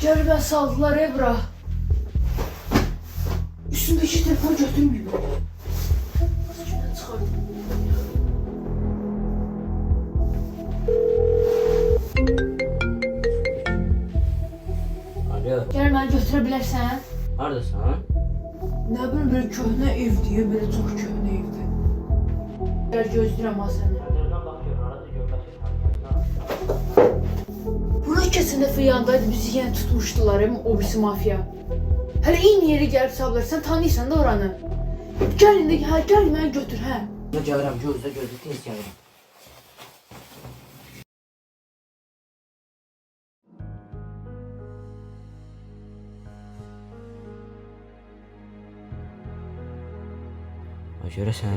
Cəlbə saldılar Ebra. Üstündeki telefonu götürməyib. Cibdən çıxardım. Alo. Gəl məni götürə bilərsən? Haradasan? Nə bilim, belə köhnə evdir, belə çox köhnə evdir. Gəl gözləyirəm ha səni. Bura keçən dəfə yanındaydı, bizi yenə tutmuşdular, o birisi mafiya. Hələ eyni yeri gəlib sablar, sən tanıyırsan da oranı. Gəl indi, gəl məni götür, hə. Mən gəlirəm, gözlə, tez gəlirəm. Görəsən,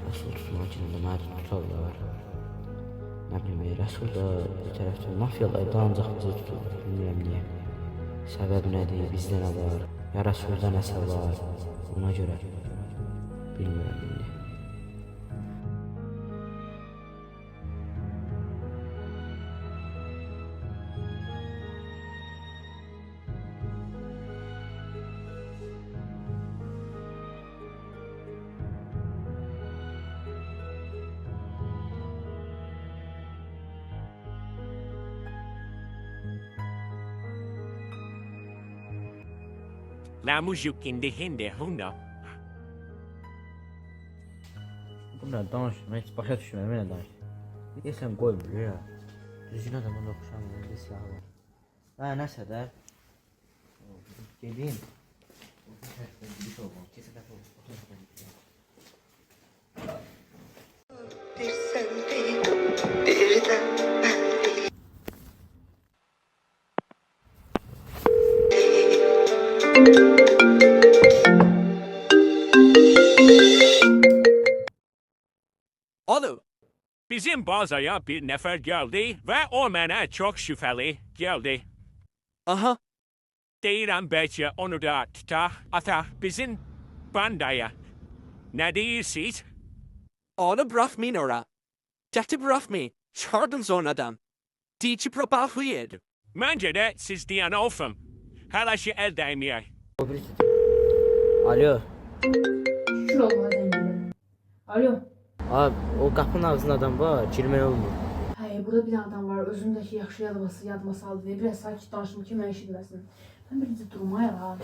Rəsul tutmaq üçün də məni tutarlar. Nə bilim, Rəsul da bir tərəfdən mafiyalar da ancaq bizi tutur, bilmirəm niyə. Səbəb nədir, bizdə nə var, ya Rəsulda nəsə var, ona görə bilmirəm indi. La muzukinde hindi hunda. Bunlar danışma, heç başa düşmürəm, mənə danış. Deyəsən qoymur ya. Düzgün adamın oxşamıyor, bir silah var. Ha, nəsə də. Gedeyim. Bir sen değil, birden ben değil. Oğlum, bizim bazaya bir nefer geldi ve o bana çok şüpheli geldi. Aha, Deyirəm belki onu da tuta ata bizim bandaya. Ne değilsiz? onu bırakmayın ora. Dette bırakmayın. Çağırdınız onu adam. Dici propahuyed. Bence de siz diyen olsun. Hala şey el değmiyor. Alo. Şükür Allah'a zəngilərim. Alo. Abi, o qapının ağzında adam var, girmək olmur. Hə, burada bir dənə adam var, özümdəki yaxşı yadıma saldı və biraz sakit danışım ki, mən eşitməsin. Mən birinci durmayaq ha.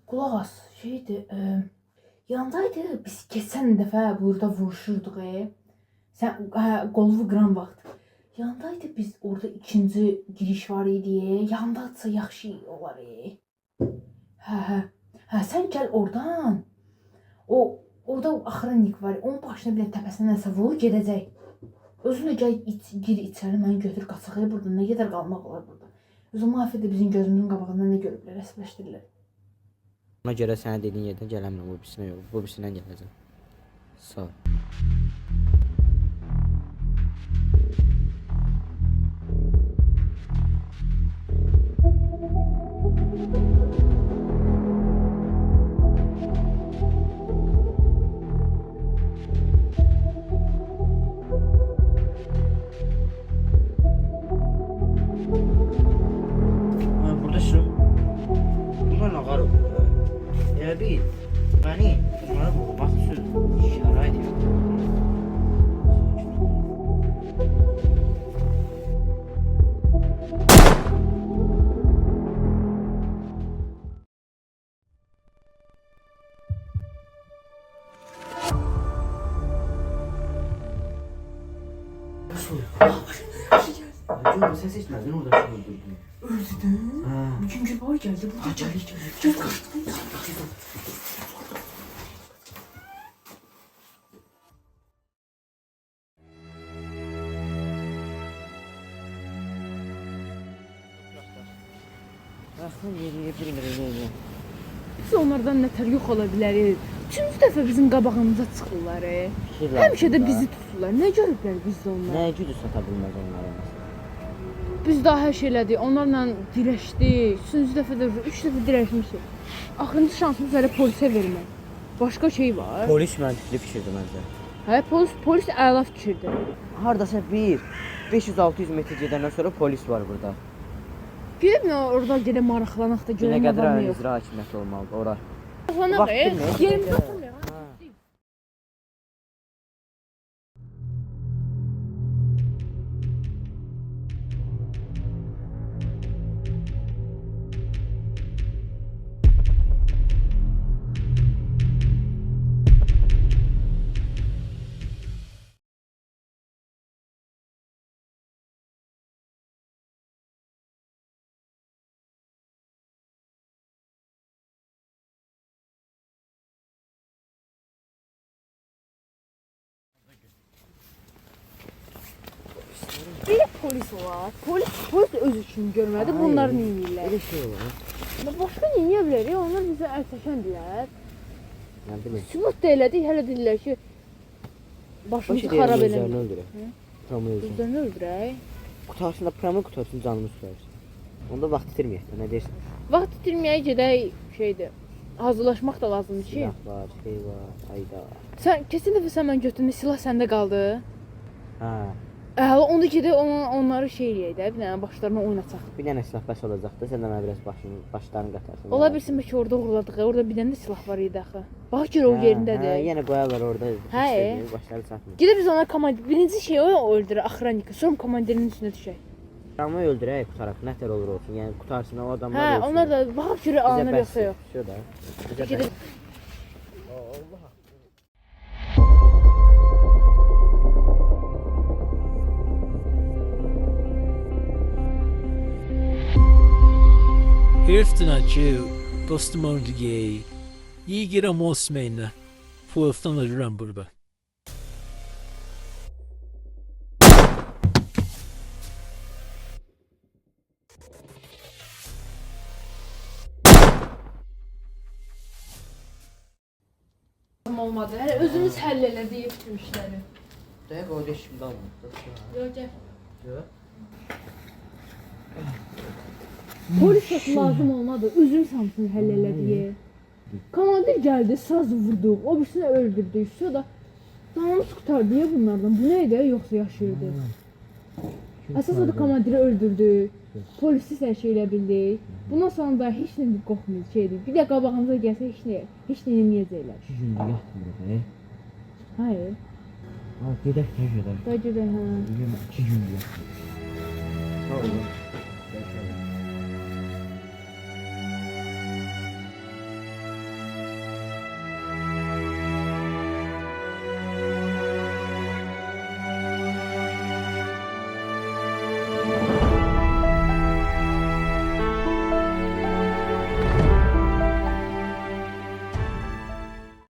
Qulaq as, yandaydı, biz keçən dəfə burada vuruşurduq. Sən qolumu qıran vaxt. Yandaydı, biz orada ikinci giriş var idi. Yandadsa yaxşı olar. Hə, sən gəl oradan. Orada axırınik var, onun başına bir təpəsinə nəsə vur, gedəcək. Özün də gəl, gir içəri, məni götür, qaçaq burada, nə qədər qalmaq olar burada. Özü mafiya da bizim gözümüzün qabağında nə görüblər, əsləşdirirlər. Ona görə sənə dediyin yerdən gələmirəm, bu birisinə yox, bu birisindən gələcəm. Sağ ol. Burada şu. Bunlar nə qarı olur? Elə bil, məni bunlara vurmaq üçün şərait yoxdur. Sen seçmedin orada şu öldürdün. Öldürdün? Üçüncü boy geldi, burada gəl, qaçdım. Aslında yeriyə bilmirəm. Biz onlardan nətər yox ola bilərik. Üçüncü dəfə bizim qabağımıza çıxırlar. Həmişə də bizi tuturlar. Nə görüblər bizdə onlar? Nəyə gücü sata bilməz onlara? Biz daha hər şey elədik. Onlarla dirəşdik. Üçüncü dəfə də, üç dəfə dirəşmişik. Axırıncı şansımız hələ polisə vermək. Başqa şey var. Polis məntiqli fikirdir məncə. Hə, polis əla fikirdir. Hardasa 500-600 metr gedəndən sonra polis var burada. Gedib nə orada gedib maraqlanaq da Nə görək nə qədər var nə ayın yox. icra hakimiyyəti olmalıdır ora. Maraqlanaq, Vaxt bilmir, yerim gedək. baxın. Bir polis var. Polis də öz üçün görmədi. Bunlar nə edirlər? Elə şey olur. Başqa nə edə bilər? Onlar bizə əl çəkəndilər. Nə bilim. Sübut da elədik, hələ deyirlər ki, başımızı xarab eləmir. öldürək. Promu özünü. Özlərini öldürək. Qutarsında promu qutarsan canımı sıxarsan. Onda vaxt itirməyək də, nə deyirsən? Vaxt itirməyə gedək şeydir. Hazırlaşmaq da lazımdır ki. Silah var, şey var, ayda. Sən keçən dəfə sən mən götürdün, silah səndə qaldı. Hə. Onda gedək onları şey eləyək də, bir dənə başlarına oynataq. Bir dənə silah bəs olacaq da, sən də mənə biraz başlarını qatarsan. Ola bilsin bəlkə orada uğurladıq. Orada bir dənə də silah var idi axı. Bax gör o yerindədir. Hə, yenə qoyarlar orada. Hə, başları çatmır. Gedib biz ona komandir, birinci şey o öldürək axranika, sonra komandirinin üstünə düşək. Promu öldürək, qutaraq, nətər olur olsun. Yəni qutarsın o adamlar Hə, ölsün. onlar da baxıb görə alınır yoxsa yox. Şu da. Bizə Gedib bəs. Allah. Heriftana Jew, dostum diye, iyi giren Osman'la, fuhaftan alırım burada. olmadı. Hələ özümüz həll elədik bütün işləri. Dəqiq o reşimdə alınır. Yox, gəl. Yox. Polis heç lazım olmadı. Özüm samsın həll elədik. Komandir gəldi, saz vurduq, o birisini öldürdük. Sonra canımız qurtardı ya bunlardan. Bu nə idi? Yoxsa yaşayırdı. Əsas odur komandiri öldürdük. Polisi sən şey elə bildik. Bundan sonra da heç nə qorxmuyoruz şeydir. Bir də qabağımıza gəlsə heç nə etməyəcəklər. 2 gündür yatmırıq, Hayır. Ha, gedək, gedək. Da gedək, hə. 2 gündür yatmırıq. Sağ olun.